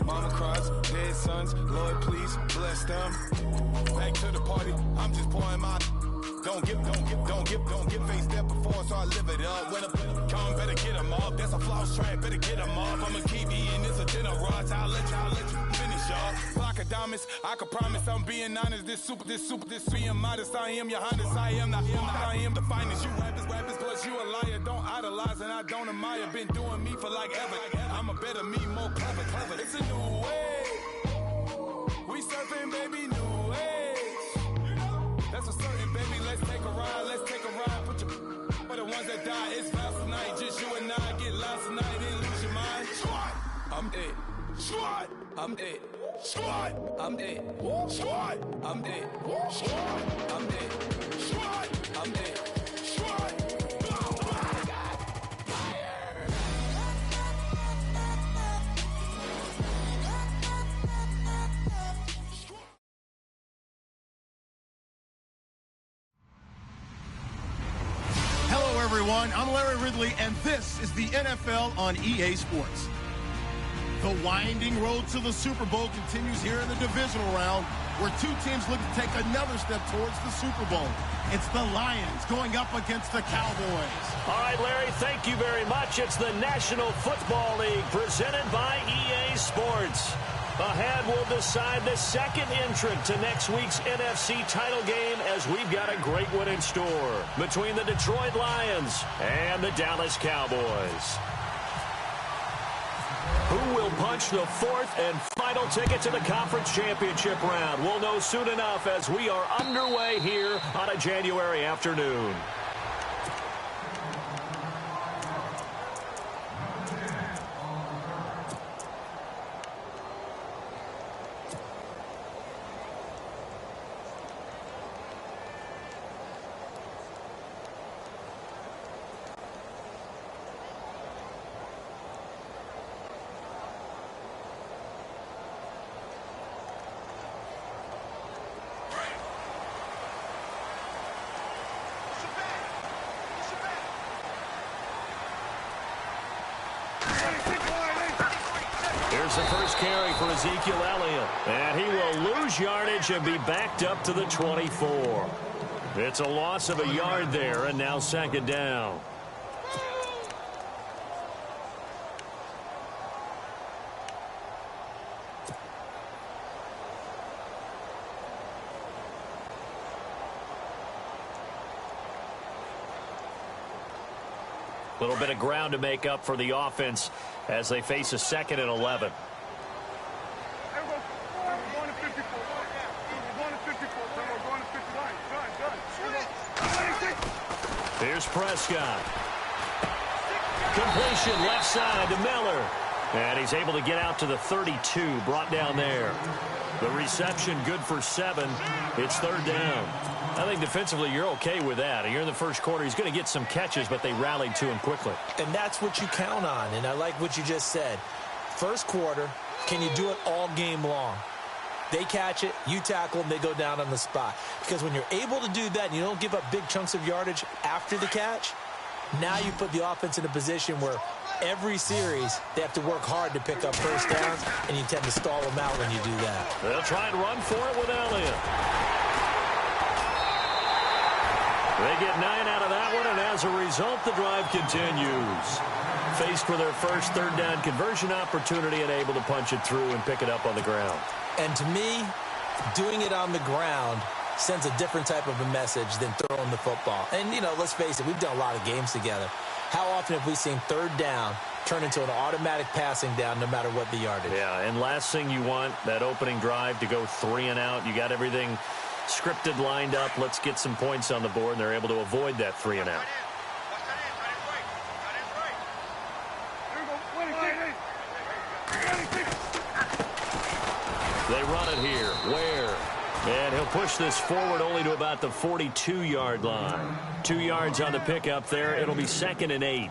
Mama cries, dead sons, Lord please bless them. Back to the party, I'm just pouring my. Don't get faced there before, so I live it up. When I come, better get them up. That's a floss track, better get them up. I'ma keep eating this a dinner rush. I'll let you finish up. Block of diamonds, I can promise I'm being honest. This being modest. I am your Highness, I am the finest. You rappers, plus you a liar. Don't idolize and I don't admire. Been doing me for like ever. I'm a better me, more clever. It's a new way. We surfing, baby, new age. That's a certain, baby. Let's take a ride. Put your for the ones that die. It's vows tonight. Just you and I get lost tonight and lose your mind. I'm dead. I'm dead. I'm dead. I'm dead. I'm dead. I'm dead. Everyone, I'm Larry Ridley, and this is the NFL on EA Sports. The winding road to the Super Bowl continues here in the divisional round, where two teams look to take another step towards the Super Bowl. It's the Lions going up against the Cowboys. All right, Larry, thank you very much. It's the National Football League presented by EA Sports. Ahead, we'll decide the second entrant to next week's NFC title game, as we've got a great one in store between the Detroit Lions and the Dallas Cowboys. Who will punch the fourth and final ticket to the conference championship round? We'll know soon enough as we are underway here on a January afternoon. Here's the first carry for Ezekiel Elliott. And he will lose yardage and be backed up to the 24. It's a loss of a yard there, and now second down. A little bit of ground to make up for the offense as they face a 2nd and 11. Here's Prescott. Completion left side to Miller. And he's able to get out to the 32, brought down there. The reception good for 7. It's third down. I think defensively you're okay with that. Here in the first quarter, he's going to get some catches, but they rallied to him quickly. And that's what you count on, and I like what you just said. First quarter, can you do it all game long? They catch it, you tackle them, they go down on the spot. Because when you're able to do that and you don't give up big chunks of yardage after the catch, now you put the offense in a position where every series they have to work hard to pick up first downs, and you tend to stall them out when you do that. They'll try and run for it with Elliott. They get 9 out of that one, and as a result, the drive continues. Faced with their first third down conversion opportunity and able to punch it through and pick it up on the ground. And to me, doing it on the ground sends a different type of a message than throwing the football. And, you know, let's face it, we've done a lot of games together. How often have we seen third down turn into an automatic passing down no matter what the yardage? Yeah, and last thing you want, that opening drive to go 3 and out. You got everything scripted, lined up. Let's get some points on the board, and they're able to avoid that 3 and out. They run it here. Where? And he'll push this forward only to about the 42-yard line. 2 yards on the pickup there. It'll be 2nd and 8.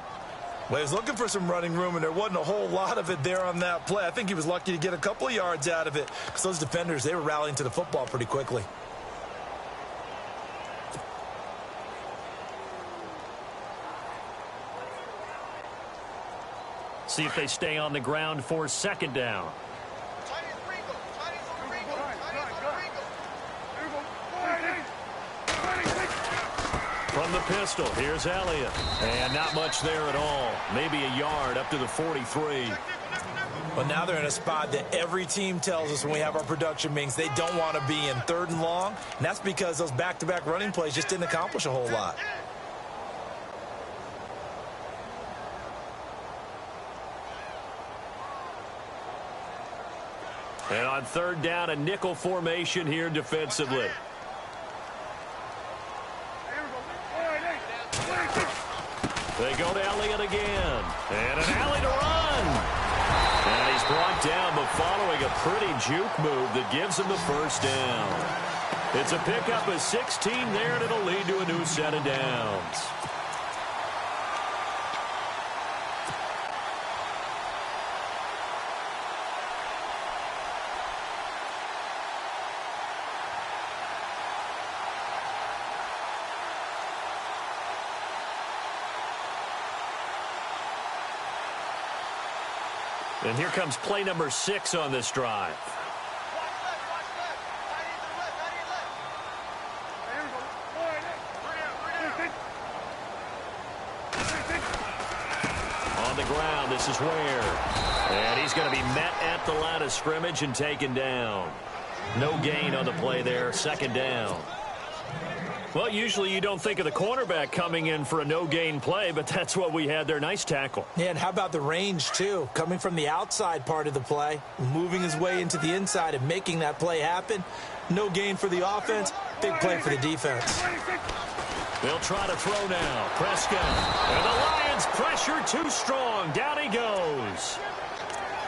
Well, he was looking for some running room, and there wasn't a whole lot of it there on that play. I think he was lucky to get a couple of yards out of it because those defenders, they were rallying to the football pretty quickly. See if they stay on the ground for 2nd down. From the pistol, here's Elliott. And not much there at all. Maybe a yard up to the 43. Well, now they're in a spot that every team tells us when we have our production meetings they don't want to be in, 3rd and long. And that's because those back-to-back running plays just didn't accomplish a whole lot. And on 3rd down, a nickel formation here defensively. They go to Elliott again. And an alley to run. And he's brought down, but following a pretty juke move that gives him the first down. It's a pickup of 16 there, and it'll lead to a new set of downs. And here comes play number 6 on this drive. On the ground, this is Ware. And he's going to be met at the line of scrimmage and taken down. No gain on the play there, 2nd down. Well, usually you don't think of the cornerback coming in for a no-gain play, but that's what we had there. Nice tackle. Yeah, and how about the range, too? Coming from the outside part of the play, moving his way into the inside and making that play happen. No gain for the offense, big play for the defense. They'll try to throw now. Prescott. And the Lions pressure too strong. Down he goes.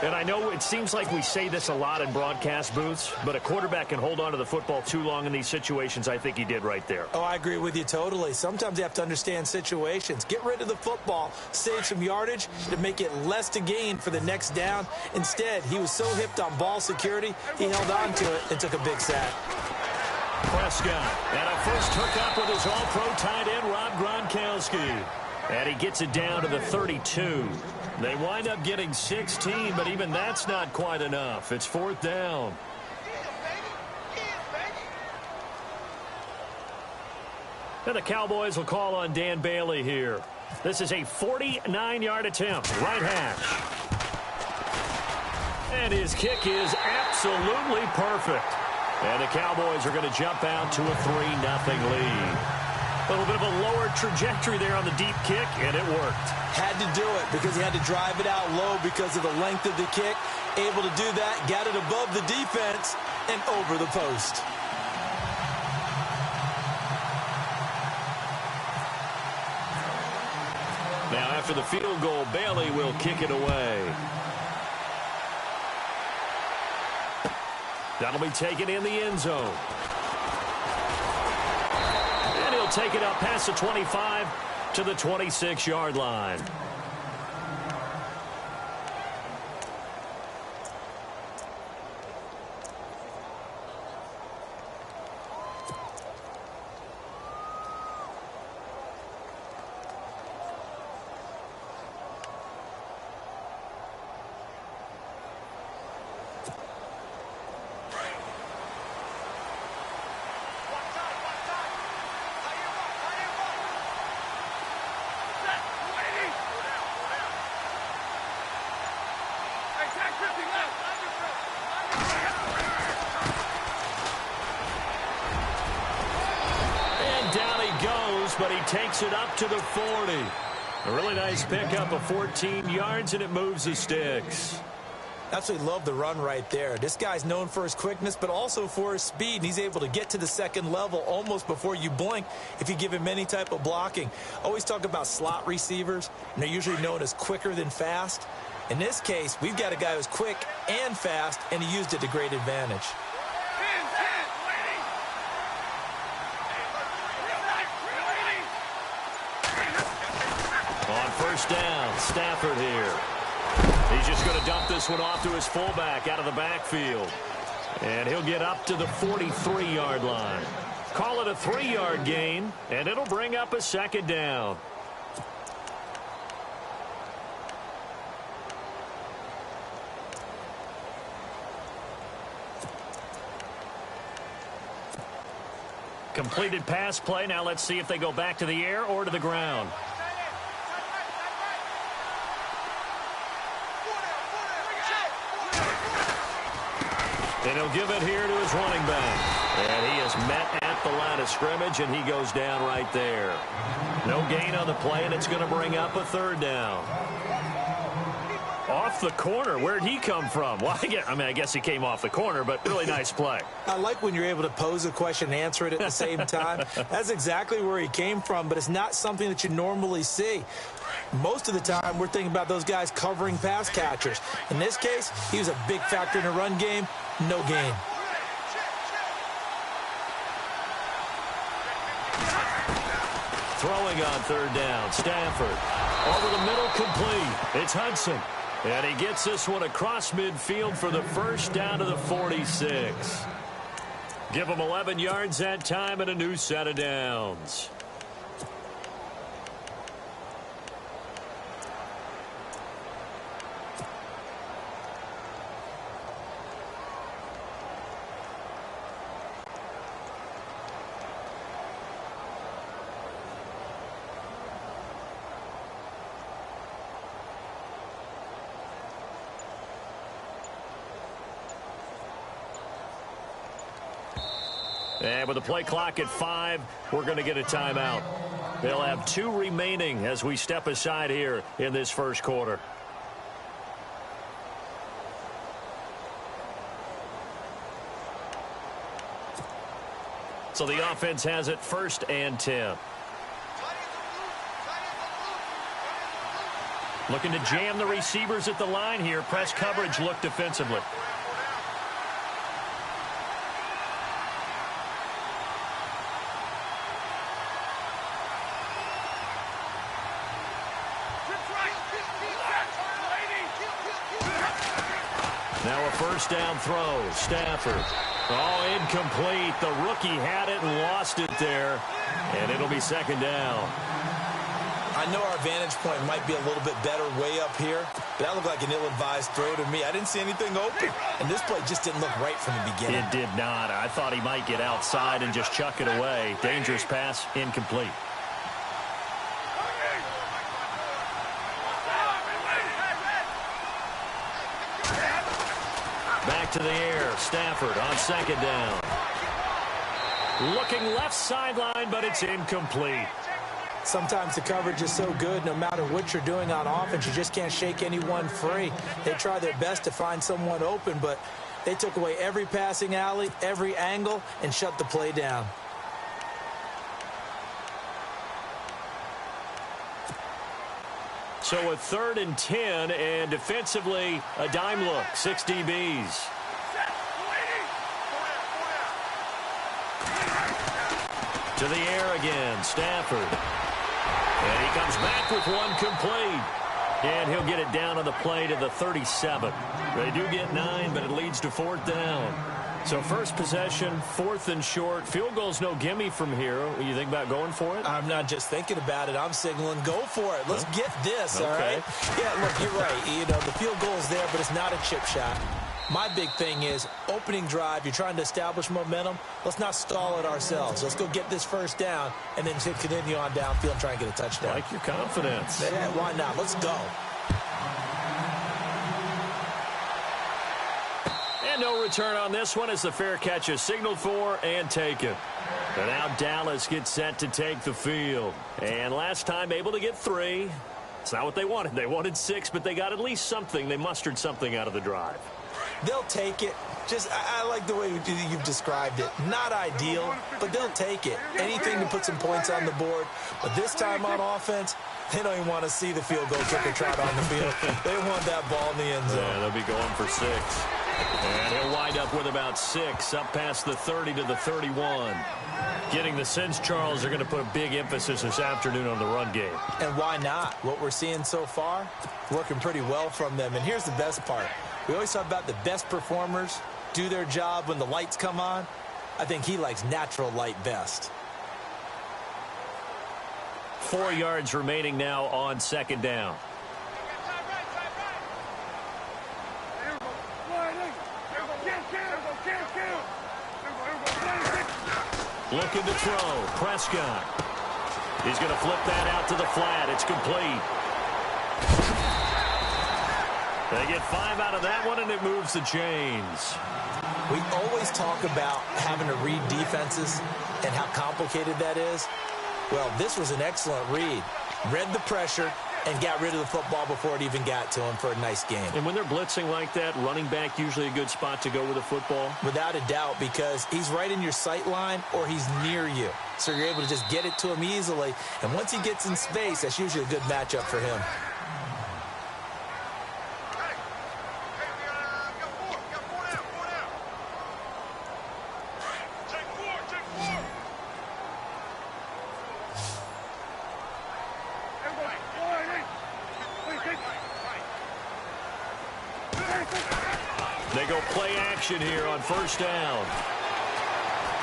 And I know it seems like we say this a lot in broadcast booths, but a quarterback can hold on to the football too long in these situations. I think he did right there. Oh, I agree with you totally. Sometimes you have to understand situations. Get rid of the football, save some yardage to make it less to gain for the next down. Instead, he was so hipped on ball security, he held on to it and took a big sack. Prescott, and a first hookup with his all-pro tight end, Rob Gronkowski. And he gets it down to the 32. They wind up getting 16, but even that's not quite enough. It's 4th down. And the Cowboys will call on Dan Bailey here. This is a 49-yard attempt, right hash. And his kick is absolutely perfect. And the Cowboys are going to jump out to a 3-0 lead. A little bit of a lower trajectory there on the deep kick, and it worked. Had to do it because he had to drive it out low because of the length of the kick. Able to do that, got it above the defense and over the post. Now after the field goal, Bailey will kick it away. That'll be taken in the end zone. Take it up past the 25 to the 26-yard line. But he takes it up to the 40. A really nice pickup of 14 yards, and it moves the sticks. Absolutely love the run right there. This guy's known for his quickness, but also for his speed. And he's able to get to the 2nd level almost before you blink if you give him any type of blocking. Always talk about slot receivers, and they're usually known as quicker than fast. In this case, we've got a guy who's quick and fast, and he used it to great advantage. First down, Stafford here. He's just going to dump this one off to his fullback out of the backfield. And he'll get up to the 43-yard line. Call it a 3-yard gain, and it'll bring up a 2nd down. Completed pass play. Now let's see if they go back to the air or to the ground. And he'll give it here to his running back. And he is met at the line of scrimmage, and he goes down right there. No gain on the play, and it's going to bring up a third down. Off the corner. Where'd he come from? Well, I guess he came off the corner, but really nice play. I like when you're able to pose a question and answer it at the same time. That's exactly where he came from, but it's not something that you normally see. Most of the time, we're thinking about those guys covering pass catchers. In this case, he was a big factor in the run game. No gain. Throwing on third down. Stafford. Over the middle, complete. It's Hudson. And he gets this one across midfield for the first down to the 46. Give him 11 yards that time and a new set of downs. And with the play clock at 5, we're going to get a timeout. They'll have 2 remaining as we step aside here in this first quarter. So the offense has it 1st and 10. Looking to jam the receivers at the line here. Press coverage look defensively. Now a first down throw. Stafford. Oh, incomplete. The rookie had it and lost it there. And it'll be 2nd down. I know our vantage point might be a little bit better way up here, but that looked like an ill-advised throw to me. I didn't see anything open, and this play just didn't look right from the beginning. It did not. I thought he might get outside and just chuck it away. Dangerous pass, incomplete. Back to the air. Stafford on 2nd down. Looking left sideline, but it's incomplete. Sometimes the coverage is so good, no matter what you're doing on offense, you just can't shake anyone free. They try their best to find someone open, but they took away every passing alley, every angle, and shut the play down. So a 3rd and 10, and defensively, a dime look. 6 DBs. To the air again, Stafford. And he comes back with one complete. And he'll get it down on the play to the 37. They do get 9, but it leads to 4th down. So first possession, 4th and short. Field goal's no gimme from here. You think about going for it? I'm not just thinking about it. I'm signaling go for it. Let's get this, all right? Yeah, look, you're right. You know, the field goal's there, but it's not a chip shot. My big thing is opening drive. You're trying to establish momentum. Let's not stall it ourselves. Let's go get this first down and then continue on downfield and try and get a touchdown. Like your confidence. Yeah, why not? Let's go. And no return on this one as the fair catch is signaled for and taken. And now Dallas gets set to take the field. And last time able to get 3. It's not what they wanted. They wanted 6, but they got at least something. They mustered something out of the drive. They'll take it. Just, I like the way you've described it. Not ideal, but they'll take it. Anything to put some points on the board. But this time on offense, they don't even want to see the field goal kicker trot on the field. They want that ball in the end zone. Yeah, they'll be going for 6. And he'll wind up with about 6 up past the 30 to the 31. Getting the sense Charles are going to put a big emphasis this afternoon on the run game. And why not? What we're seeing so far, working pretty well from them. And here's the best part. We always talk about the best performers do their job when the lights come on. I think he likes natural light best. 4 yards remaining now on 2nd down. looking to throw. Prescott. He's going to flip that out to the flat. It's complete. They get 5 out of that one, and it moves the chains. We always talk about having to read defenses and how complicated that is. Well, this was an excellent read. Read the pressure and got rid of the football before it even got to him for a nice game. And when they're blitzing like that, running back usually a good spot to go with the football? Without a doubt, because he's right in your sight line or he's near you. So you're able to just get it to him easily. And once he gets in space, that's usually a good matchup for him. They go play action here on first down.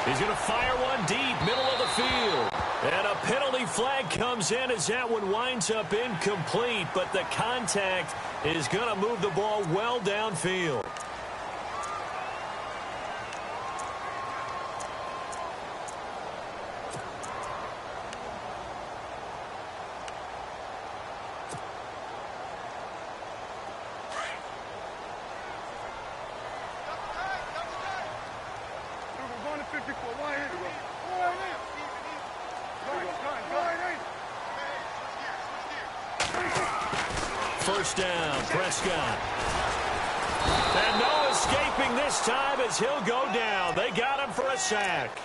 He's going to fire one deep, middle of the field. And a penalty flag comes in as that one winds up incomplete, but the contact is going to move the ball well downfield. First down, Prescott. And no escaping this time as he'll go down. They got him for a sack.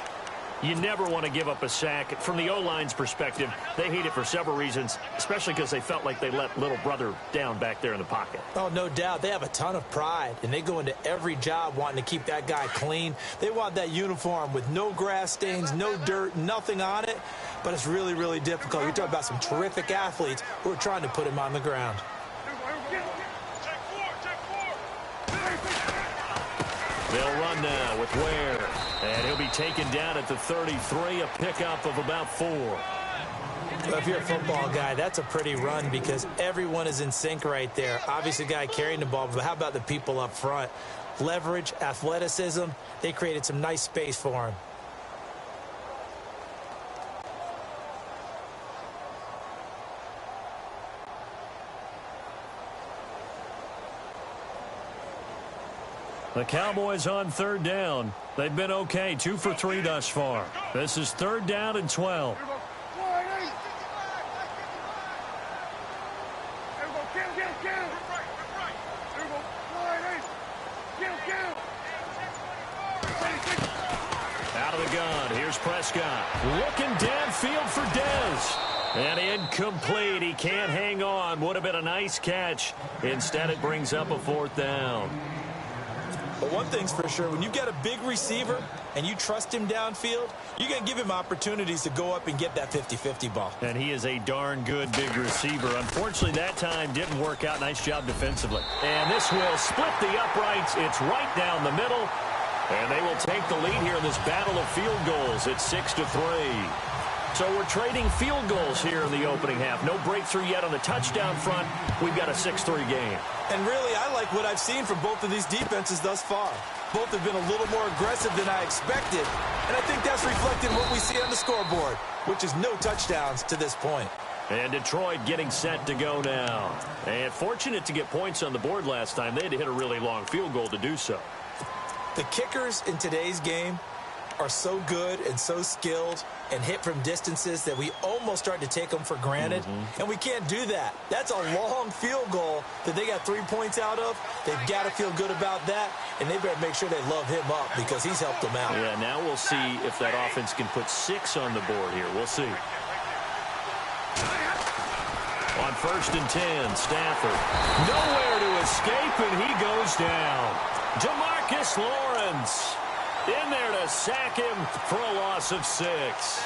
You never want to give up a sack. From the O-line's perspective, they hate it for several reasons, especially because they felt like they let little brother down back there in the pocket. Oh, no doubt. They have a ton of pride, and they go into every job wanting to keep that guy clean. They want that uniform with no grass stains, no dirt, nothing on it, but it's really, really difficult. You're talking about some terrific athletes who are trying to put him on the ground. They'll run now with Ware, and he'll be taken down at the 33, a pickup of about 4. Well, if you're a football guy, that's a pretty run because everyone is in sync right there. Obviously, the guy carrying the ball, but how about the people up front? Leverage, athleticism, they created some nice space for him. The Cowboys on third down. They've been okay, 2 for 3 thus far. This is third down and 12. Out of the gun, here's Prescott. Looking downfield for Dez. And incomplete. He can't hang on. Would have been a nice catch. Instead, it brings up a 4th down. But one thing's for sure, when you got a big receiver and you trust him downfield, you're going to give him opportunities to go up and get that 50-50 ball. And he is a darn good big receiver. Unfortunately, that time didn't work out. Nice job defensively. And this will split the uprights. It's right down the middle. And they will take the lead here in this battle of field goals. It's 6-3. So we're trading field goals here in the opening half. No breakthrough yet on the touchdown front. We've got a 6-3 game. And really, I like what I've seen from both of these defenses thus far. Both have been a little more aggressive than I expected. And I think that's reflected in what we see on the scoreboard, which is no touchdowns to this point. And Detroit getting set to go now. And fortunate to get points on the board last time. They had to hit a really long field goal to do so. The kickers in today's game are so good and so skilled and hit from distances that we almost start to take them for granted. And we can't do that. That's a long field goal that they got 3 points out of. They've got to feel good about that, and they better make sure they love him up because he's helped them out. Yeah, now we'll see if that offense can put 6 on the board here. We'll see. On 1st and 10, Stafford. Nowhere to escape, and he goes down. Jamarcus Lawrence in there to sack him for a loss of 6.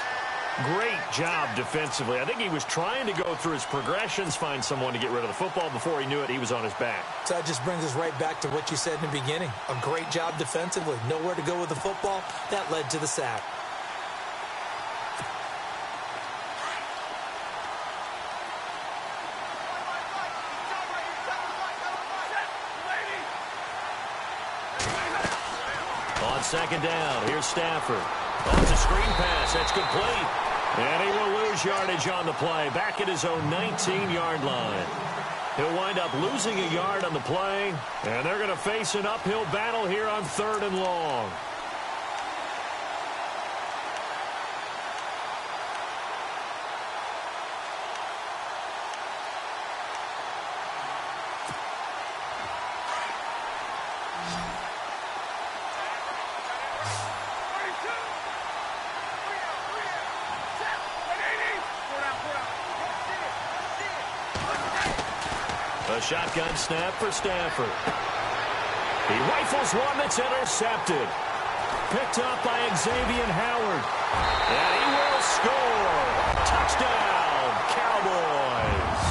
Great job defensively. I think he was trying to go through his progressions, find someone to get rid of the football. Before he knew it, he was on his back. So that just brings us right back to what you said in the beginning. A great job defensively. Nowhere to go with the football. That led to the sack. On 2nd down, here's Stafford. Oh, it's a screen pass. That's complete. And he will lose yardage on the play. Back at his own 19-yard line. He'll wind up losing a yard on the play. And they're going to face an uphill battle here on 3rd and long. A shotgun snap for Stafford. He rifles one that's intercepted. Picked up by Xavier Howard. And he will score. Touchdown, Cowboys.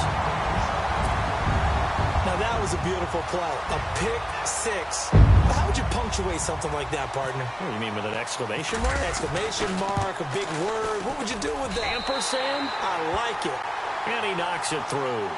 Now that was a beautiful play. A pick six. How would you punctuate something like that, partner? What do you mean, with an exclamation mark? Exclamation mark, a big word. What would you do with that? Ampersand? I like it. And he knocks it through.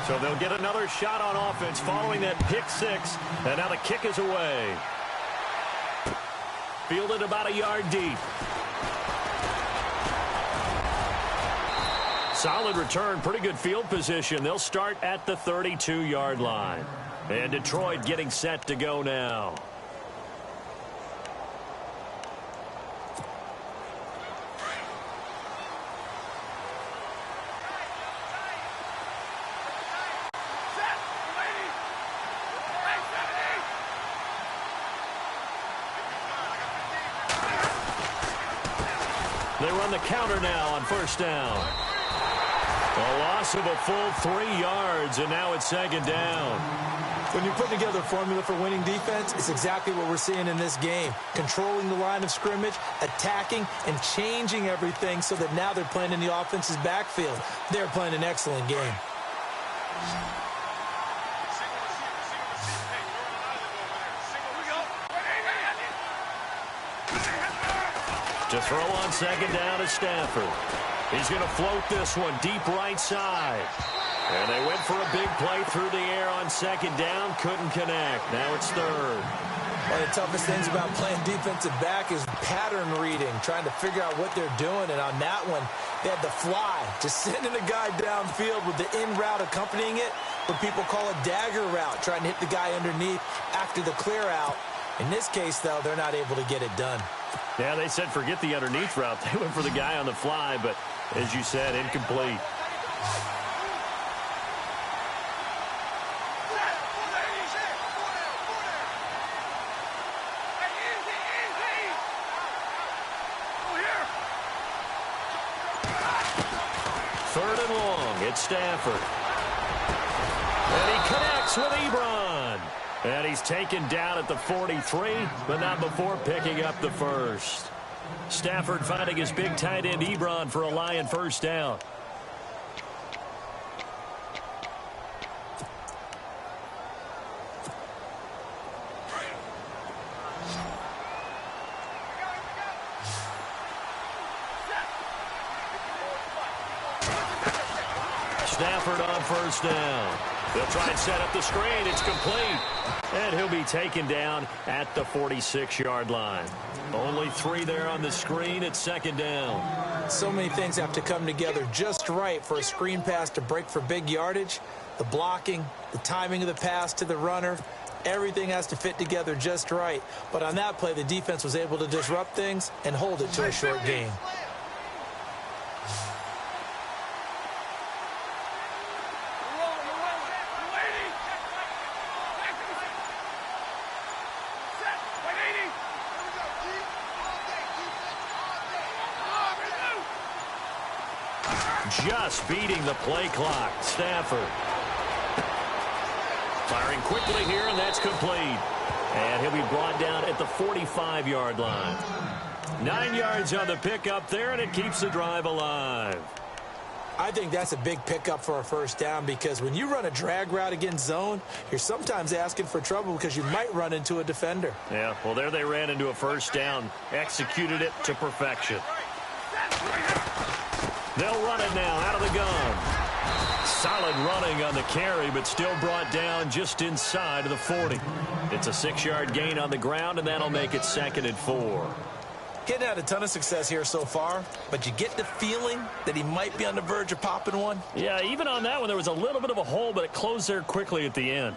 So they'll get another shot on offense following that pick six. And now the kick is away. Fielded about a yard deep. Solid return, pretty good field position. They'll start at the 32-yard line. And Detroit getting set to go now. They run the counter now on 1st down. A loss of a full 3 yards, and now it's 2nd down. When you put together a formula for winning defense, it's exactly what we're seeing in this game. Controlling the line of scrimmage, attacking, and changing everything so that now they're playing in the offense's backfield. They're playing an excellent game. To throw on 2nd down is Stafford. He's going to float this one deep right side. And they went for a big play through the air on 2nd down. Couldn't connect. Now it's 3rd. One of the toughest things about playing defensive back is pattern reading, trying to figure out what they're doing. And on that one, they had the fly, just sending a guy downfield with the in route accompanying it, what people call a dagger route, trying to hit the guy underneath after the clear out. In this case, though, they're not able to get it done. Yeah, they said forget the underneath route. They went for the guy on the fly, but as you said, incomplete. Third and long, it's Stafford. And he connects with Ebron. And he's taken down at the 43, but not before picking up the first. Stafford finding his big tight end Ebron for a Lion 1st down. Stafford on 1st down. They'll try and set up the screen. It's complete. And he'll be taken down at the 46-yard line. Only 3 there on the screen at 2nd down. So many things have to come together just right for a screen pass to break for big yardage. The blocking, the timing of the pass to the runner, everything has to fit together just right. But on that play, the defense was able to disrupt things and hold it to a short game. Just beating the play clock. Stafford firing quickly here, and that's complete. And he'll be brought down at the 45-yard line. 9 yards on the pickup there, and it keeps the drive alive. I think that's a big pickup for a 1st down, because when you run a drag route against zone, you're sometimes asking for trouble because you might run into a defender. Yeah, well, there they ran into a 1st down. Executed it to perfection. They'll run it now out of the gun. Solid running on the carry, but still brought down just inside of the 40. It's a 6-yard gain on the ground, and that'll make it 2nd and 4. Getting had a ton of success here so far, but you get the feeling that he might be on the verge of popping one. Yeah, even on that one, there was a little bit of a hole, but it closed there quickly at the end.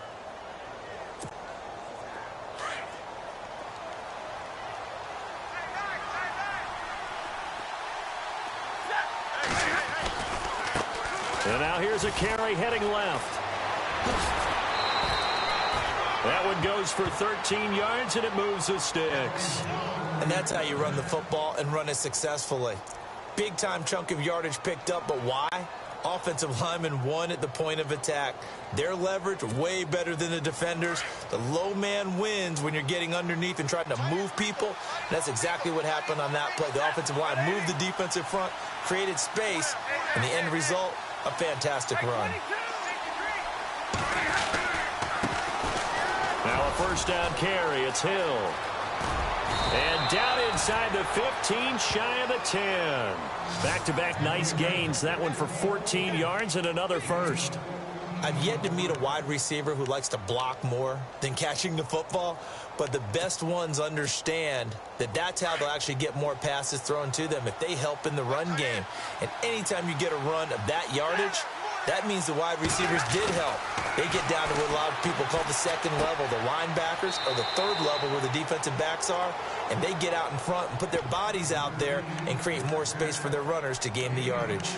And now here's a carry heading left. That one goes for 13 yards, and it moves the sticks. And that's how you run the football and run it successfully. Big-time chunk of yardage picked up, but why? Offensive linemen won at the point of attack. Their leverage way better than the defenders. The low man wins when you're getting underneath and trying to move people. And that's exactly what happened on that play. The offensive line moved the defensive front, created space, and the end result, a fantastic run. Now a first down carry. It's Hill. And down inside the 15, shy of the 10. Back-to-back nice gains. That one for 14 yards and another first. I've yet to meet a wide receiver who likes to block more than catching the football, but the best ones understand that that's how they'll actually get more passes thrown to them if they help in the run game. And anytime you get a run of that yardage, that means the wide receivers did help. They get down to what a lot of people call the second level, the linebackers, or the third level where the defensive backs are, and they get out in front and put their bodies out there and create more space for their runners to gain the yardage.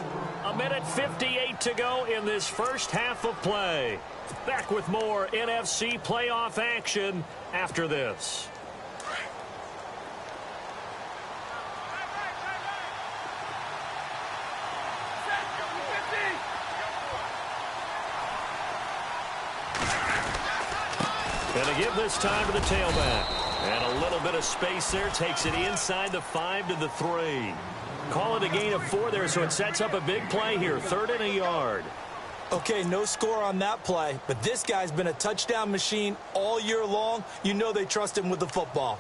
A minute 58 to go in this first half of play. Back with more NFC playoff action after this. Going to give this time to the tailback. And a little bit of space there. Takes it inside the 5 to the 3. Call it a gain of 4 there, so it sets up a big play here. 3rd and a yard. Okay, no score on that play, but this guy's been a touchdown machine all year long. You know they trust him with the football.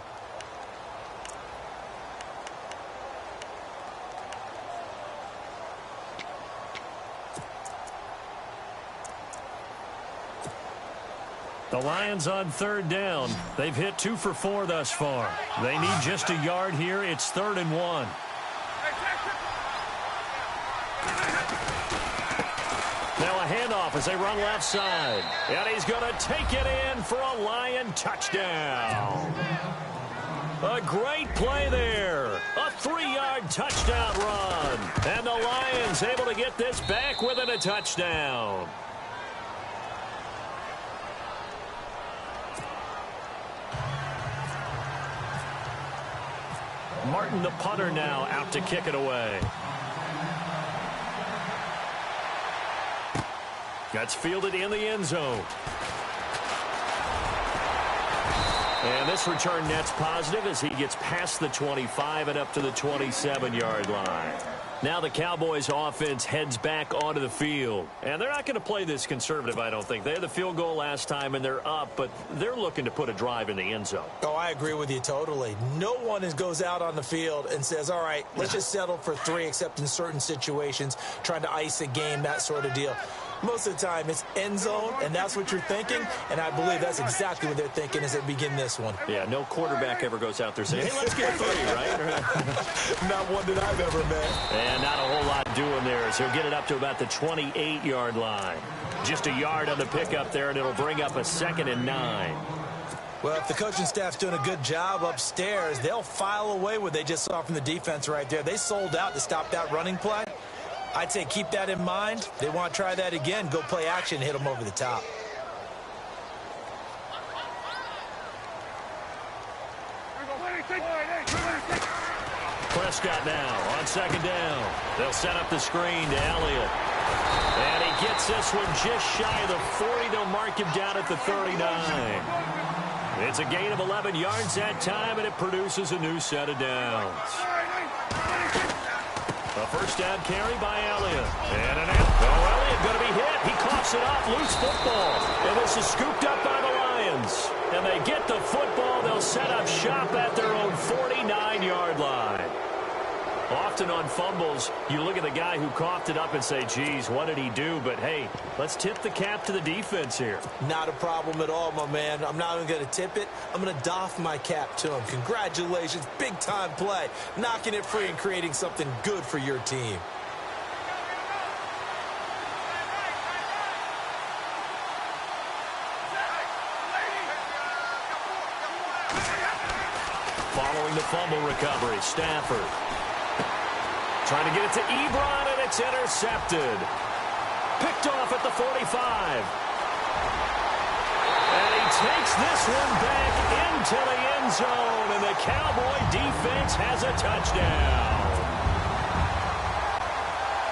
The Lions on 3rd down. They've hit 2 for 4 thus far. They need just a yard here. It's 3rd and 1. Now a handoff as they run left side. And he's going to take it in for a Lion touchdown. A great play there. A 3-yard touchdown run. And the Lions able to get this back within a touchdown. Martin, the punter, now out to kick it away. That's fielded in the end zone. And this return net's positive as he gets past the 25 and up to the 27-yard line. Now the Cowboys offense heads back onto the field. And they're not going to play this conservative, I don't think. They had the field goal last time, and they're up, but they're looking to put a drive in the end zone. Oh, I agree with you totally. No one goes out on the field and says, all right, let's just settle for 3, except in certain situations, trying to ice a game, that sort of deal. Most of the time, it's end zone, and that's what you're thinking, and I believe that's exactly what they're thinking as they begin this one. Yeah, no quarterback ever goes out there saying, hey, let's get 3, right? Not one that I've ever met. And not a whole lot doing there as he'll get it up to about the 28-yard line. Just a yard on the pickup there, and it'll bring up a 2nd and 9. Well, if the coaching staff's doing a good job upstairs, they'll file away what they just saw from the defense right there. They sold out to stop that running play. I'd say keep that in mind. They want to try that again. Go play action and hit them over the top. Prescott now on 2nd down. They'll set up the screen to Elliott. And he gets this one just shy of the 40. They'll mark him down at the 39. It's a gain of 11 yards that time, and it produces a new set of downs. A first down carry by Elliott. And an Elliott going to be hit. He coughs it up. Loose football. And this is scooped up by the Lions. And they get the football. They'll set up shop at their own 49-yard line. Off to often on fumbles, you look at the guy who coughed it up and say, geez, what did he do? But, hey, let's tip the cap to the defense here. Not a problem at all, my man. I'm not even going to tip it. I'm going to doff my cap to him. Congratulations. Big-time play. Knocking it free and creating something good for your team. Following the fumble recovery, Stafford trying to get it to Ebron, and it's intercepted. Picked off at the 45. And he takes this one back into the end zone, and the Cowboy defense has a touchdown.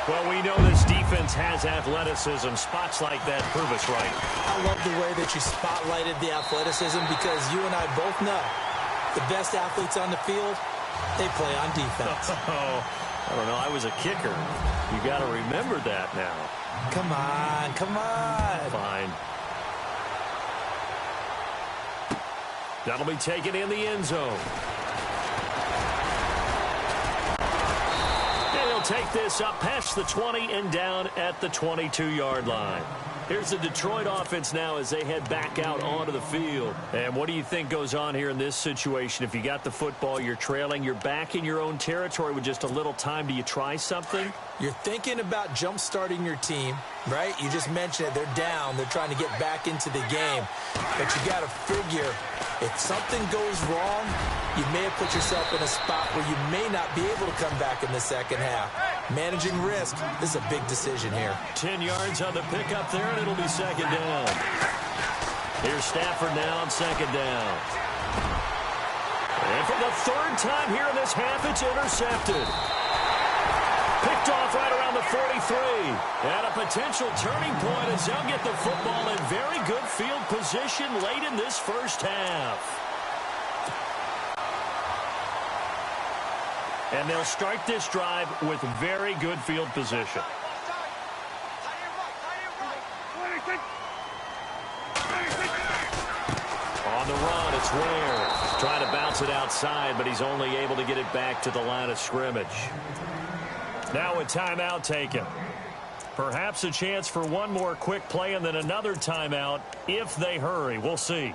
Well, we know this defense has athleticism. Spots like that prove us right. I love the way that you spotlighted the athleticism because you and I both know the best athletes on the field, they play on defense. I don't know. I was a kicker. You got to remember that now. Come on, come on. Fine. That'll be taken in the end zone. And he'll take this up past the 20 and down at the 22-yard line. Here's the Detroit offense now as they head back out onto the field. And what do you think goes on here in this situation? If you got the football, you're trailing, you're back in your own territory with just a little time. Do you try something? You're thinking about jump-starting your team, right? You just mentioned it. They're down. They're trying to get back into the game. But you got to figure, if something goes wrong, you may have put yourself in a spot where you may not be able to come back in the second half. Managing risk, this is a big decision here. 10 yards on the pickup there, and it'll be second down. Here's Stafford now on second down. And for the third time here in this half, it's intercepted. Picked off right around the 43. And a potential turning point as they'll get the football in very good field position late in this first half. And they'll start this drive with very good field position. On the run, it's Ware. Trying to bounce it outside, but he's only able to get it back to the line of scrimmage. Now a timeout taken. Perhaps a chance for one more quick play and then another timeout if they hurry. We'll see.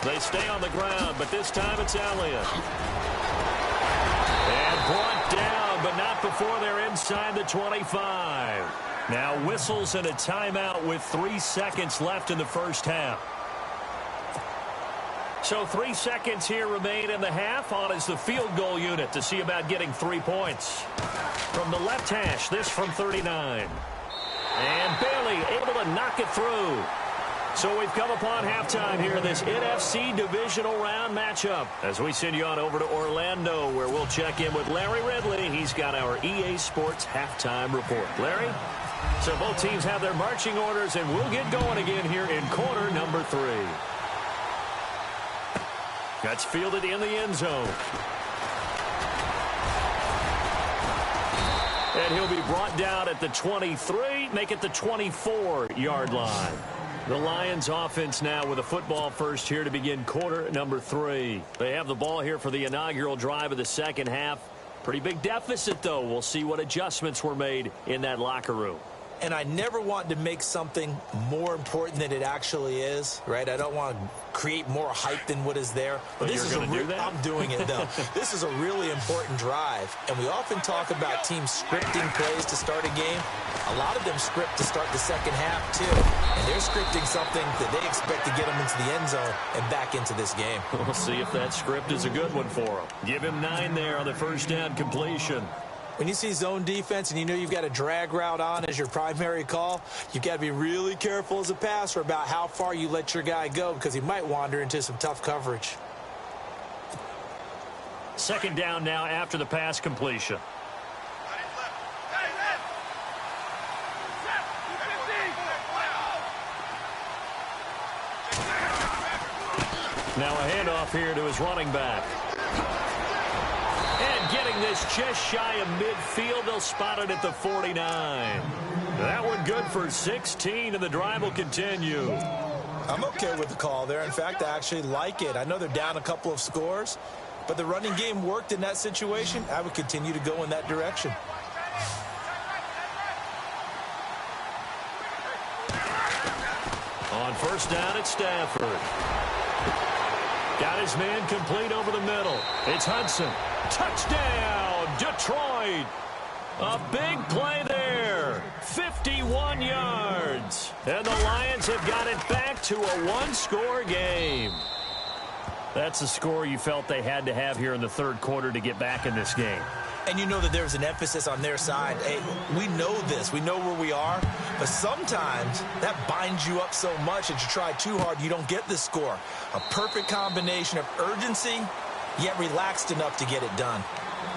They stay on the ground, but this time it's Elliott. And brought down, but not before they're inside the 25. Now whistles and a timeout with 3 seconds left in the first half. So 3 seconds here remain in the half. On is the field goal unit to see about getting 3 points. From the left hash, this from 39. And Bailey able to knock it through. So we've come upon halftime here in this NFC divisional round matchup as we send you on over to Orlando where we'll check in with Larry Ridley. He's got our EA Sports halftime report. Larry? So both teams have their marching orders and we'll get going again here in quarter number 3. That's fielded in the end zone. And he'll be brought down at the 23, make it the 24-yard line. The Lions offense now with a football first here to begin quarter number 3. They have the ball here for the inaugural drive of the second half. Pretty big deficit, though. We'll see what adjustments were made in that locker room. And I never want to make something more important than it actually is, right? I don't want to create more hype than what is there. But this is going to do that? I'm doing it, though. This is a really important drive. And we often talk about teams scripting plays to start a game. A lot of them script to start the second half, too. And they're scripting something that they expect to get them into the end zone and back into this game. We'll see if that script is a good one for them. Give him 9 there on the first down completion. When you see zone defense and you know you've got a drag route on as your primary call, you've got to be really careful as a passer about how far you let your guy go because he might wander into some tough coverage. Second down now after the pass completion. Now a handoff here to his running back. And getting this just shy of midfield. They'll spot it at the 49. That one good for 16, and the drive will continue. I'm okay with the call there. In fact, I actually like it. I know they're down a couple of scores, but the running game worked in that situation. I would continue to go in that direction. On first down, it's Stafford. Got his man complete over the middle. It's Hudson. Touchdown, Detroit. A big play there. 51 yards. And the Lions have got it back to a one-score game. That's the score you felt they had to have here in the third quarter to get back in this game. And you know that there was an emphasis on their side. Hey, we know this. We know where we are. But sometimes that binds you up so much that you try too hard, you don't get the score. A perfect combination of urgency, yet relaxed enough to get it done.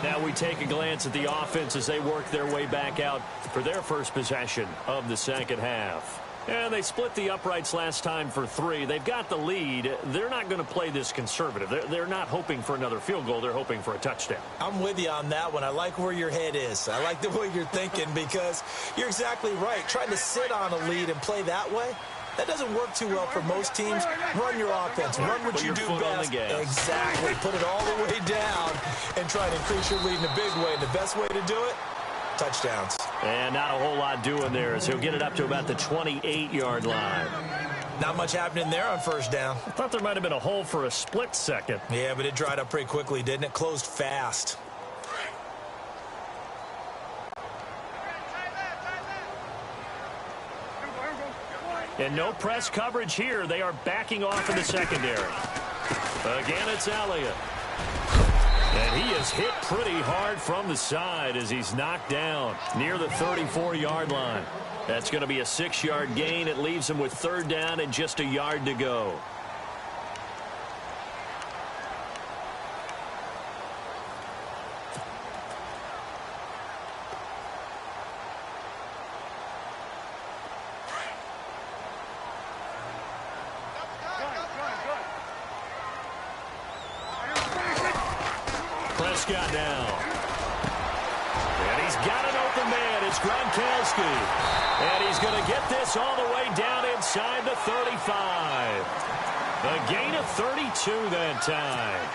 Now we take a glance at the offense as they work their way back out for their first possession of the second half. And they split the uprights last time for 3. They've got the lead. They're not going to play this conservative. They're not hoping for another field goal. They're hoping for a touchdown. I'm with you on that one. I like where your head is. I like the way you're thinking because you're exactly right. Trying to sit on a lead and play that way, that doesn't work too well for most teams. Run your offense. Run what you do best. Exactly. Put it all the way down and try to increase your lead in a big way. And the best way to do it, touchdowns. And not a whole lot doing there as he'll get it up to about the 28-yard line. Not much happening there on first down. I thought there might have been a hole for a split second. Yeah, but it dried up pretty quickly, didn't it? Closed fast. And no press coverage here. They are backing off in the secondary. Again, it's Elliott. And he is hit pretty hard from the side as he's knocked down near the 34-yard line. That's going to be a 6-yard gain. It leaves him with third down and just a yard to go. Prescott down. And he's got an open man. It's Gronkowski. And he's going to get this all the way down inside the 35. A gain of 32 that time.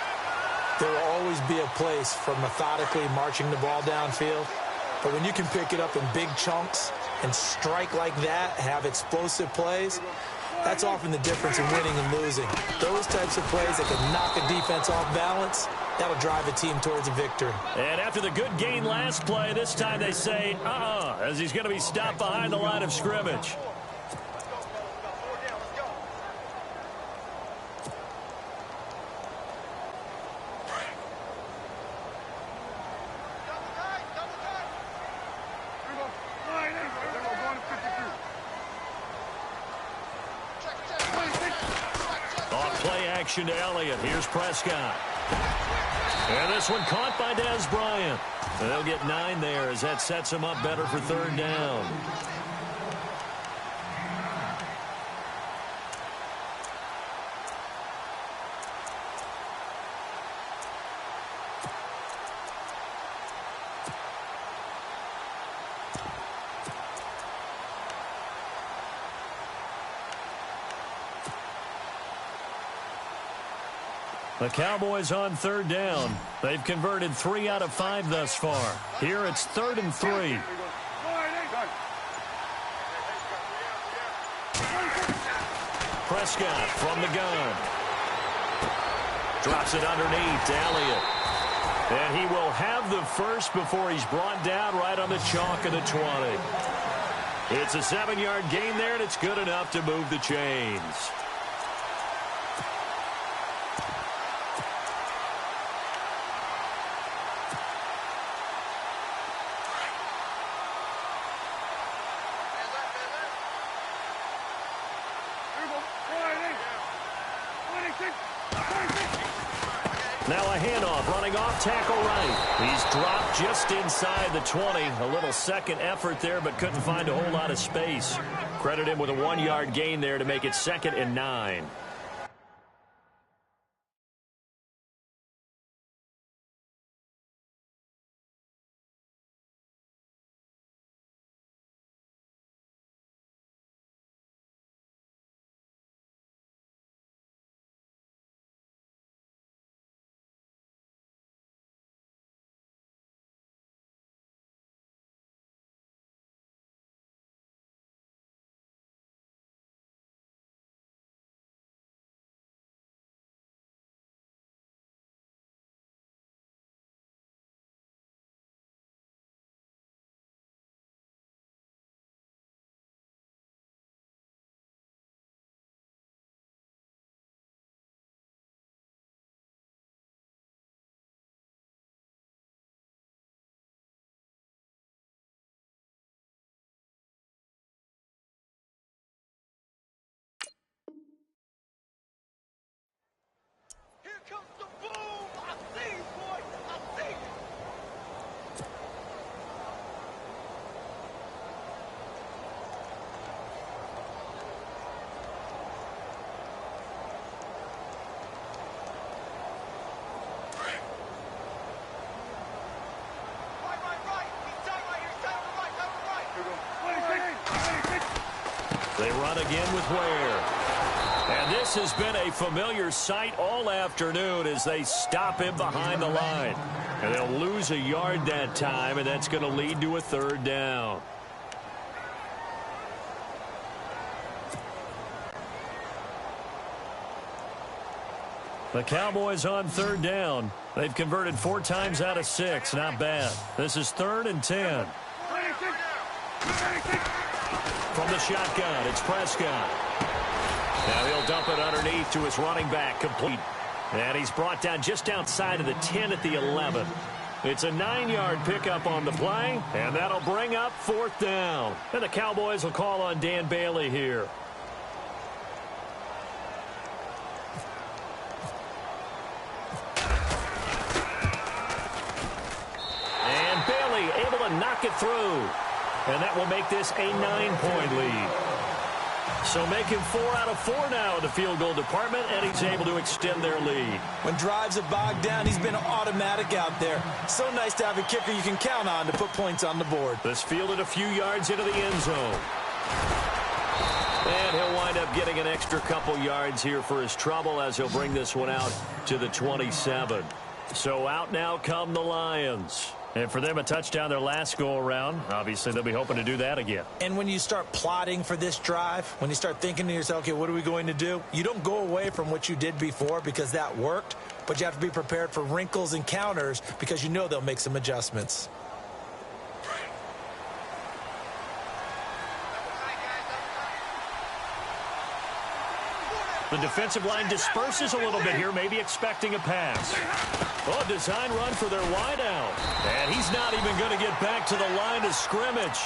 There will always be a place for methodically marching the ball downfield. But when you can pick it up in big chunks and strike like that, have explosive plays, that's often the difference in winning and losing. Those types of plays that can knock a defense off balance, that'll drive a team towards a victory. And after the good gain last play, this time they say, as he's going to be stopped behind the line of scrimmage. Action to Elliott. Here's Prescott. And this one caught by Des Bryant. They'll get 9 there as that sets him up better for third down. The Cowboys on third down. They've converted 3 out of 5 thus far. Here it's 3rd and 3. Prescott from the gun. Drops it underneath to Elliott. And he will have the first before he's brought down right on the chalk of the 20. It's a 7-yard gain there, and it's good enough to move the chains. Now a handoff, running off tackle right. He's dropped just inside the 20. A little second effort there, but couldn't find a whole lot of space. Credit him with a 1-yard gain there to make it 2nd and 9. run again with Ware. And this has been a familiar sight all afternoon as they stop him behind the line. And they'll lose a yard that time, and that's going to lead to a third down. The Cowboys on third down. They've converted 4 times out of 6. Not bad. This is 3rd and 10. From the shotgun, it's Prescott. Now he'll dump it underneath to his running back, complete. And he's brought down just outside of the 10 at the 11. It's a 9-yard pickup on the play, and that'll bring up 4th down. And the Cowboys will call on Dan Bailey here. And Bailey able to knock it through. And that will make this a 9-point lead. So making 4 out of 4 now in the field goal department, and he's able to extend their lead. When drives are bogged down, he's been automatic out there. So nice to have a kicker you can count on to put points on the board. This fielded a few yards into the end zone. And he'll wind up getting an extra couple yards here for his trouble as he'll bring this one out to the 27. So out now come the Lions. And for them, a touchdown their last go-around. Obviously, they'll be hoping to do that again. And when you start plotting for this drive, when you start thinking to yourself, okay, what are we going to do? You don't go away from what you did before because that worked, but you have to be prepared for wrinkles and counters because you know they'll make some adjustments. The defensive line disperses a little bit here, maybe expecting a pass. Oh, design run for their wideout. And he's not even going to get back to the line of scrimmage.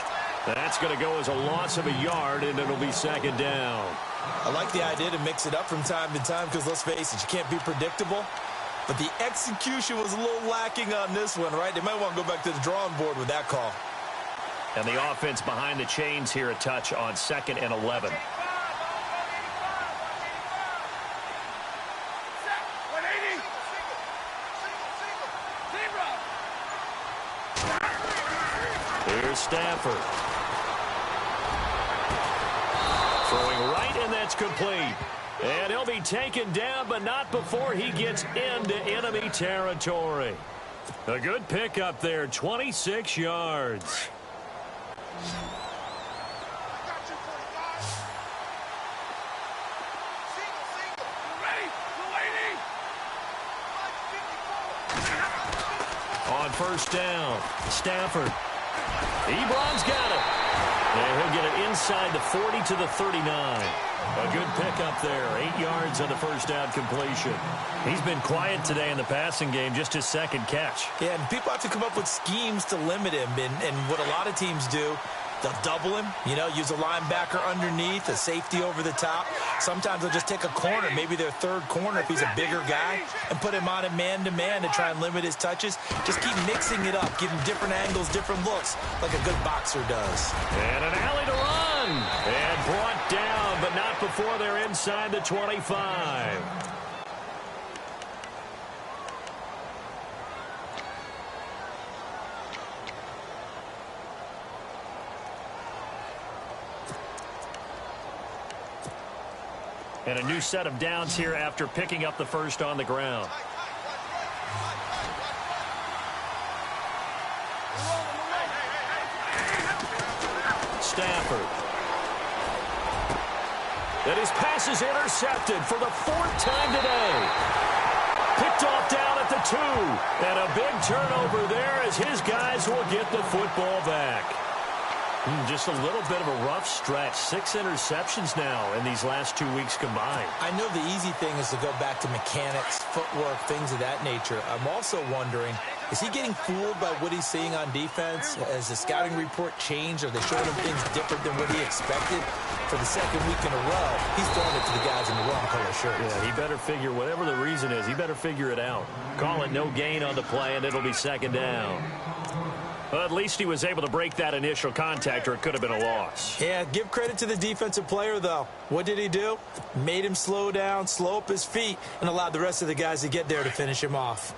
That's going to go as a loss of a yard, and it'll be 2nd down. I like the idea to mix it up from time to time because, let's face it, you can't be predictable. But the execution was a little lacking on this one, right? They might want to go back to the drawing board with that call. And the offense behind the chains here a touch on 2nd and 11. Here's Stafford. Throwing right, and that's complete. And he'll be taken down, but not before he gets into enemy territory. A good pickup there, 26 yards. On 1st down, Stafford. Ebron's got it. And he'll get it inside the 40 to the 39. A good pickup there. 8 yards on the 1st down completion. He's been quiet today in the passing game, just his 2nd catch. Yeah, and people have to come up with schemes to limit him. And what a lot of teams do, they'll double him, use a linebacker underneath, a safety over the top. Sometimes they'll just take a corner, maybe their 3rd corner if he's a bigger guy, and put him on a man-to-man to try and limit his touches. Just keep mixing it up, give him different angles, different looks, like a good boxer does. And an alley to run. And brought down, but not before they're inside the 25. And a new set of downs here after picking up the 1st on the ground. Stafford. And his pass is intercepted for the 4th time today. Picked off down at the 2. And a big turnover there as his guys will get the football back. Just a little bit of a rough stretch. 6 interceptions now in these last 2 weeks combined. I know the easy thing is to go back to mechanics, footwork, things of that nature. I'm also wondering, is he getting fooled by what he's seeing on defense? Has the scouting report changed? Are they showing him things different than what he expected? For the 2nd week in a row, he's throwing it to the guys in the wrong color shirts. Yeah, he better figure, whatever the reason is, he better figure it out. Call it no gain on the play, and it'll be 2nd down. Well, at least he was able to break that initial contact, or it could have been a loss. Yeah, give credit to the defensive player, though. What did he do? Made him slow down, slow up his feet, and allowed the rest of the guys to get there to finish him off.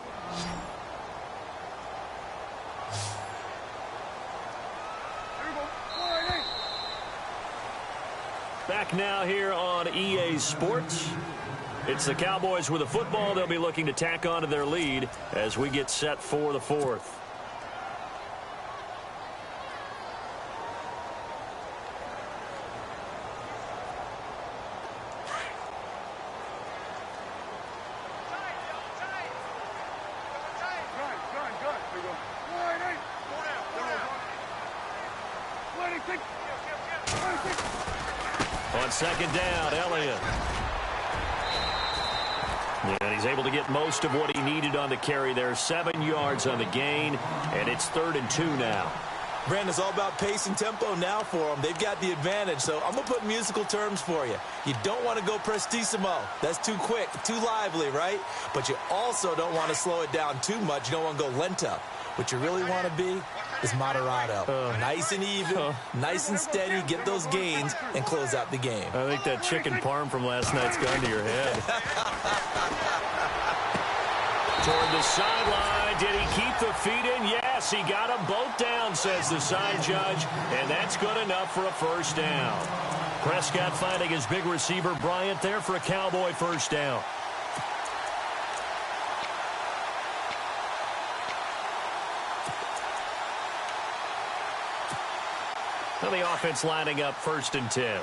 back now here on EA Sports. It's the Cowboys with the football. They'll be looking to tack on to their lead as we get set for the fourth. On second down, Elliott. And he's able to get most of what he needed on the carry there. 7 yards on the gain, and it's 3rd and 2 now. Brandon, it's all about pace and tempo now for them. They've got the advantage, so I'm going to put musical terms for you. You don't want to go prestissimo. That's too quick, too lively, right? But you also don't want to slow it down too much. You don't want to go lento. What you really want to be is moderato. Nice and even, nice and steady, get those gains, and close out the game. I think that chicken parm from last night's gone to your head. Toward the sideline, did he keep the feet in? Yes, he got them both down, says the side judge, and that's good enough for a first down. Prescott finding his big receiver, Bryant, there for a Cowboy first down. Now the offense lining up 1st and 10.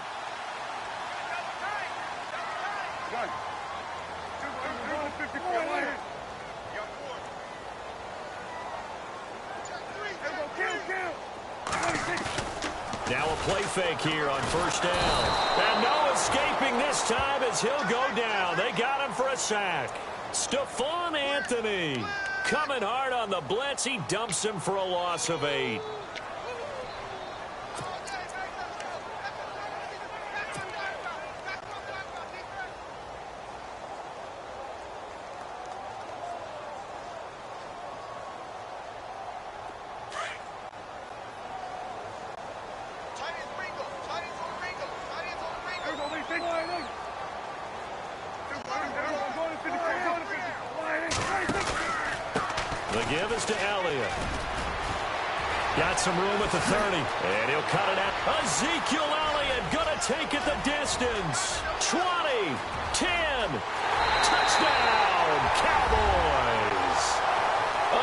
Now a play fake here on first down. And no escaping this time as he'll go down. They got him for a sack. Stephon Anthony coming hard on the blitz. He dumps him for a loss of 8. The give is to Elliott. Got some room at the 30. And he'll cut it out. Ezekiel Elliott going to take it the distance. 20, 10, touchdown, Cowboys.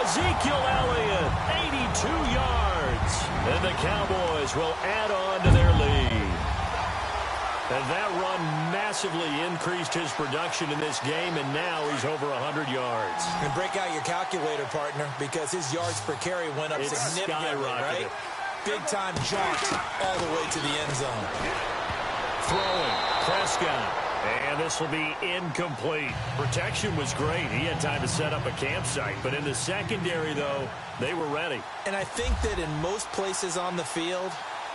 Ezekiel Elliott, 82 yards. And the Cowboys will add on to their lead. And that run massively increased his production in this game, and now he's over 100 yards. And break out your calculator, partner, because his yards per carry went up significantly, right? Big-time jaunt all the way to the end zone. Throwing, Prescott. And this will be incomplete. Protection was great. He had time to set up a campsite. But in the secondary, though, they were ready. And I think that in most places on the field,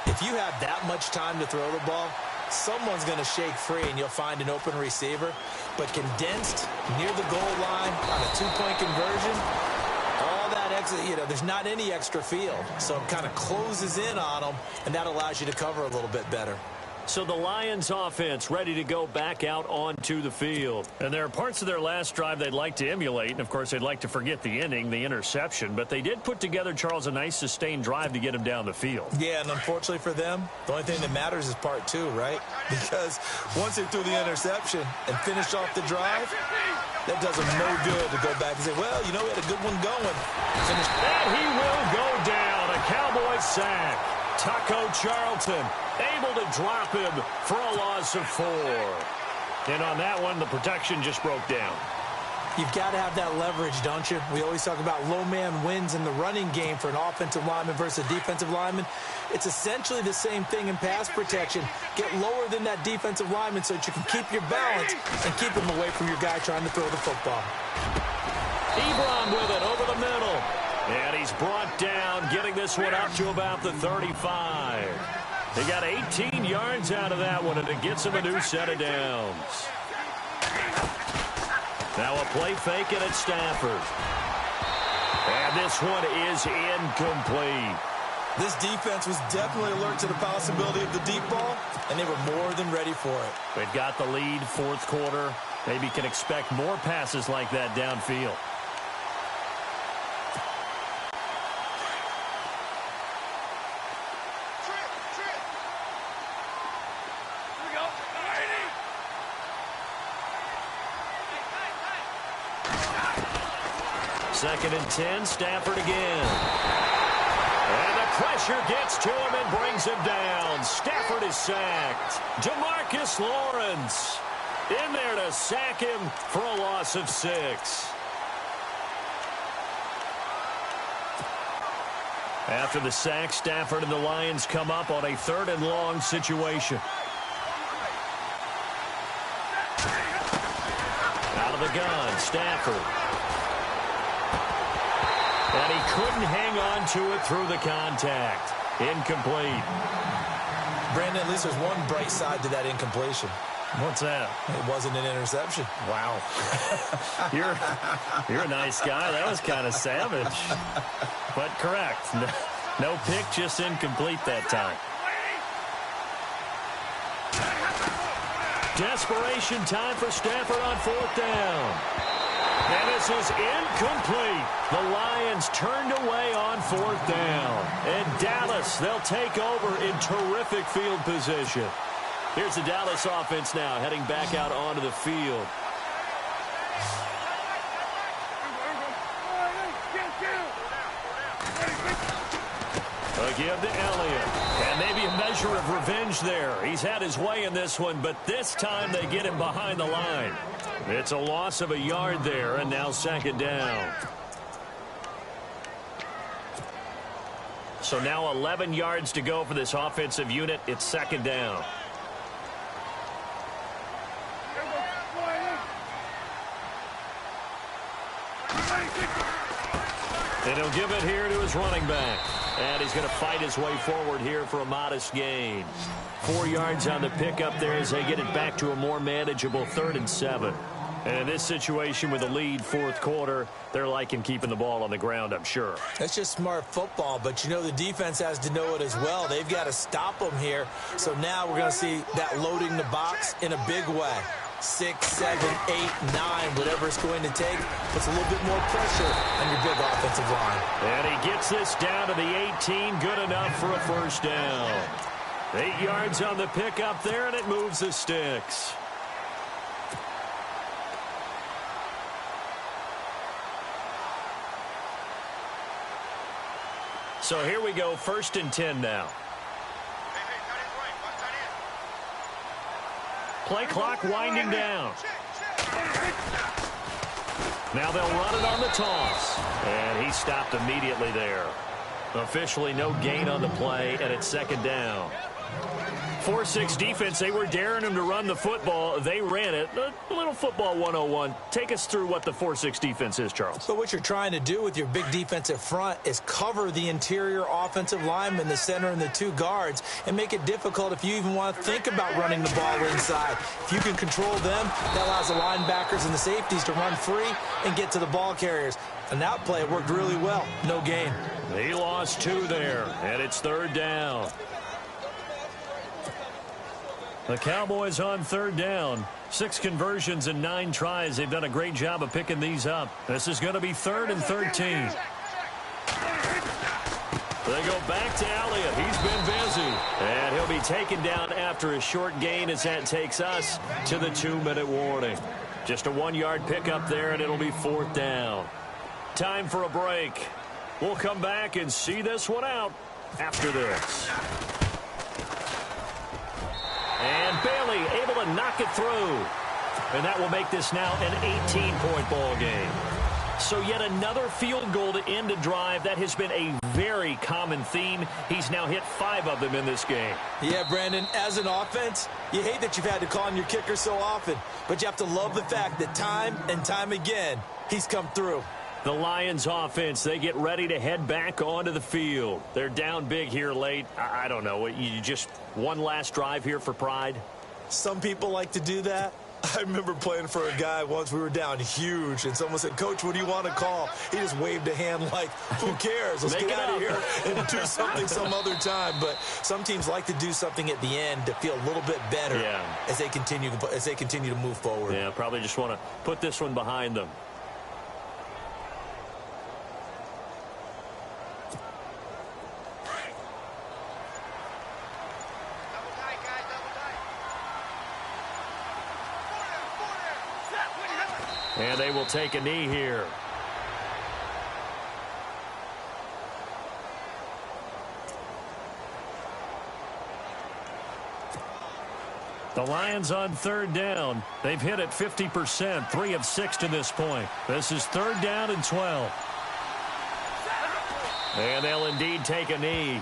if you have that much time to throw the ball, someone's going to shake free and you'll find an open receiver. But condensed near the goal line on a 2-point conversion, all that extra, there's not any extra field. So it kind of closes in on them, and that allows you to cover a little bit better. So the Lions offense ready to go back out onto the field. And there are parts of their last drive they'd like to emulate. And, of course, they'd like to forget the inning, the interception. But they did put together, Charles, a nice sustained drive to get him down the field. Yeah, and unfortunately for them, the only thing that matters is part 2, right? Because once they threw the interception and finished off the drive, that does them no good to go back and say, well, we had a good one going. And he will go down. A Cowboy sack. Taco Charlton able to drop him for a loss of 4. And on that one, the protection just broke down. You've got to have that leverage, don't you? We always talk about low man wins in the running game for an offensive lineman versus a defensive lineman. It's essentially the same thing in pass protection. Get lower than that defensive lineman so that you can keep your balance and keep him away from your guy trying to throw the football. Ebron with it over the middle. And he's brought down, getting this one up to about the 35. He got 18 yards out of that one, and it gets him a new set of downs. Now a play fake, and it's Stafford. And this one is incomplete. This defense was definitely alert to the possibility of the deep ball, and they were more than ready for it. They've got the lead, fourth quarter. Maybe can expect more passes like that downfield. 2nd and 10, Stafford again. And the pressure gets to him and brings him down. Stafford is sacked. Demarcus Lawrence in there to sack him for a loss of 6. After the sack, Stafford and the Lions come up on a 3rd and long situation. Out of the gun, Stafford. And he couldn't hang on to it through the contact. Incomplete. Brandon, at least there's one bright side to that incompletion. What's that? It wasn't an interception. Wow. You're a nice guy. That was kind of savage. But correct. No pick, just incomplete that time. Desperation time for Stafford on 4th down. And this is incomplete. The Lions turned away on 4th down. And Dallas, they'll take over in terrific field position. Here's the Dallas offense now, heading back out onto the field. A give to Elliott. And maybe a measure of revenge there. He's had his way in this one, but this time they get him behind the line. It's a loss of a yard there, and now 2nd down. So now 11 yards to go for this offensive unit. It's 2nd down. And he'll give it here to his running back. And he's going to fight his way forward here for a modest gain. 4 yards on the pickup there as they get it back to a more manageable 3rd and 7. And in this situation with a lead 4th quarter, they're liking keeping the ball on the ground, I'm sure. That's just smart football, but you know the defense has to know it as well. They've got to stop them here. So now we're going to see that loading the box in a big way. 6, 7, 8, 9, whatever it's going to take, puts a little bit more pressure on your big offensive line. And he gets this down to the 18, good enough for a 1st down. 8 yards on the pickup there, and it moves the sticks. So here we go, 1st and 10 now. Play clock winding down. Now they'll run it on the toss. And he stopped immediately there. Officially no gain on the play, and it's 2nd down. 4-6 defense, they were daring him to run the football. They ran it. A little football 101. Take us through what the 4-6 defense is, Charles. So what you're trying to do with your big defensive front is cover the interior offensive lineman, the center, and the 2 guards, and make it difficult if you even want to think about running the ball inside. If you can control them, that allows the linebackers and the safeties to run free and get to the ball carriers. And that play worked really well. No gain. He lost 2 there, and it's 3rd down. The Cowboys on 3rd down. 6 conversions and 9 tries. They've done a great job of picking these up. This is going to be 3rd and 13. They go back to Elliott. He's been busy. And he'll be taken down after a short gain as that takes us to the 2-minute warning. Just a 1-yard pickup there, and it'll be 4th down. Time for a break. We'll come back and see this one out after this. And Bailey able to knock it through. And that will make this now an 18-point ball game. So yet another field goal to end a drive. That has been a very common theme. He's now hit 5 of them in this game. Yeah, Brandon, as an offense, you hate that you've had to call on your kicker so often. But you have to love the fact that time and time again, he's come through. The Lions offense, they get ready to head back onto the field. They're down big here late. I don't know. You just one last drive here for pride? Some people like to do that. I remember playing for a guy once. We were down huge, and someone said, "Coach, what do you want to call?" He just waved a hand like, who cares? Let's get out of here and do something some other time. But some teams like to do something at the end to feel a little bit better as they continue to move forward. Yeah, probably just want to put this one behind them. And they will take a knee here. The Lions on third down. They've hit it 50%, 3 of 6 to this point. This is third down and 12. And they'll indeed take a knee.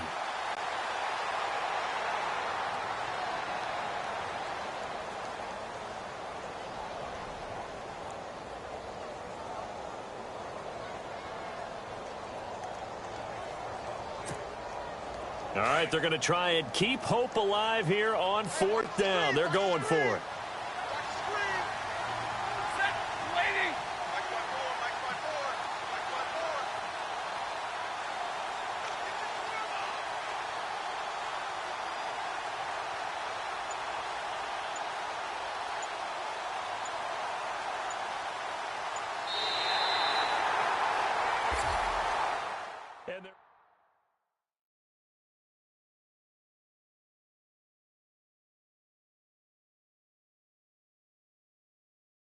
All right, they're going to try and keep hope alive here on fourth down. They're going for it.